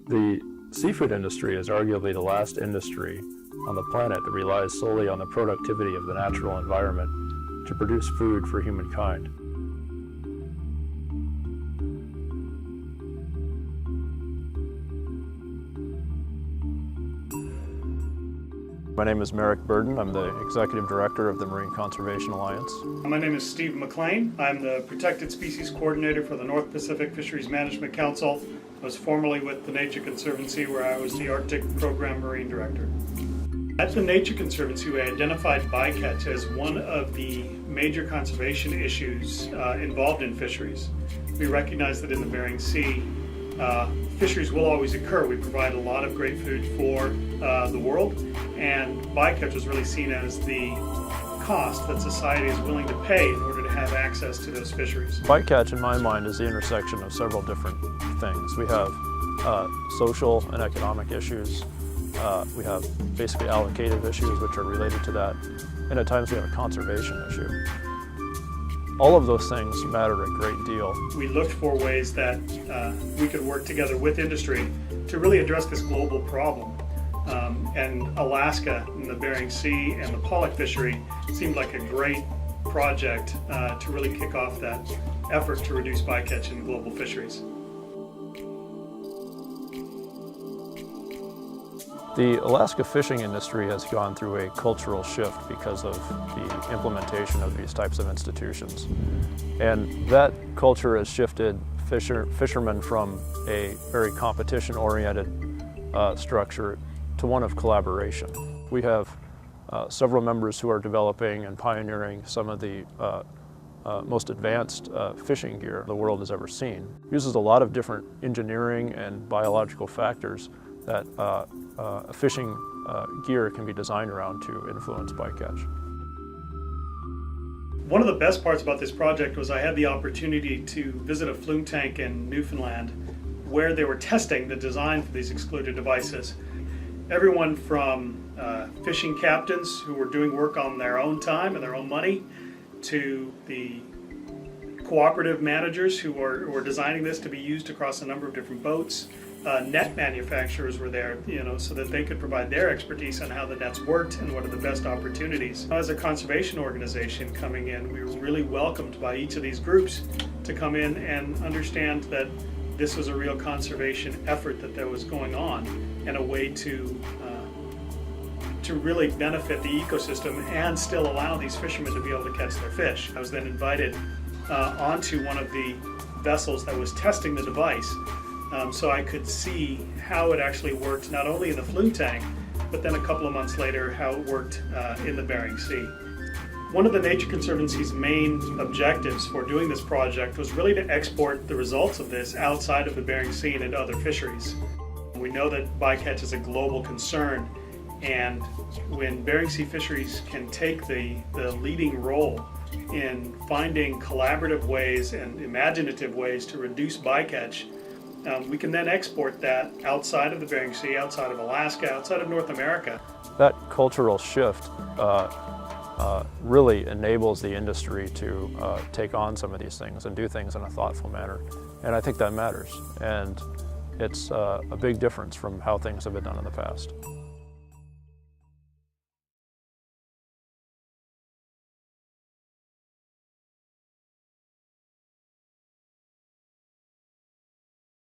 The seafood industry is arguably the last industry on the planet that relies solely on the productivity of the natural environment to produce food for humankind. My name is Merrick Burden. I'm the Executive Director of the Marine Conservation Alliance. My name is Steve McLean. I'm the Protected Species Coordinator for the North Pacific Fisheries Management Council. I was formerly with the Nature Conservancy, where I was the Arctic Program Marine Director. At the Nature Conservancy, we identified bycatch as one of the major conservation issues involved in fisheries. We recognize that in the Bering Sea, fisheries will always occur. We provide a lot of great food for the world, and bycatch is really seen as the cost that society is willing to pay in order to have access to those fisheries. Bycatch, in my mind, is the intersection of several different things. We have social and economic issues. We have basically allocative issues which are related to that, and at times we have a conservation issue. All of those things matter a great deal. We looked for ways that we could work together with industry to really address this global problem. And Alaska and the Bering Sea and the pollock fishery seemed like a great project to really kick off that effort to reduce bycatch in global fisheries. The Alaska fishing industry has gone through a cultural shift because of the implementation of these types of institutions. And that culture has shifted fishermen from a very competition-oriented structure to one of collaboration. We have several members who are developing and pioneering some of the most advanced fishing gear the world has ever seen. It uses a lot of different engineering and biological factors that a fishing gear can be designed around to influence bycatch. One of the best parts about this project was I had the opportunity to visit a flume tank in Newfoundland where they were testing the design for these excluded devices. Everyone from fishing captains who were doing work on their own time and their own money to the cooperative managers who were designing this to be used across a number of different boats. Net manufacturers were there, so that they could provide their expertise on how the nets worked and what are the best opportunities. As a conservation organization coming in, we were really welcomed by each of these groups to come in and understand that this was a real conservation effort that there was going on and a way to really benefit the ecosystem and still allow these fishermen to be able to catch their fish. I was then invited onto one of the vessels that was testing the device. So I could see how it actually worked, not only in the flume tank, but then a couple of months later, how it worked in the Bering Sea. One of the Nature Conservancy's main objectives for doing this project was really to export the results of this outside of the Bering Sea and into other fisheries. We know that bycatch is a global concern, and when Bering Sea fisheries can take the leading role in finding collaborative ways and imaginative ways to reduce bycatch, we can then export that outside of the Bering Sea, outside of Alaska, outside of North America. That cultural shift really enables the industry to take on some of these things and do things in a thoughtful manner. And I think that matters. And it's a big difference from how things have been done in the past.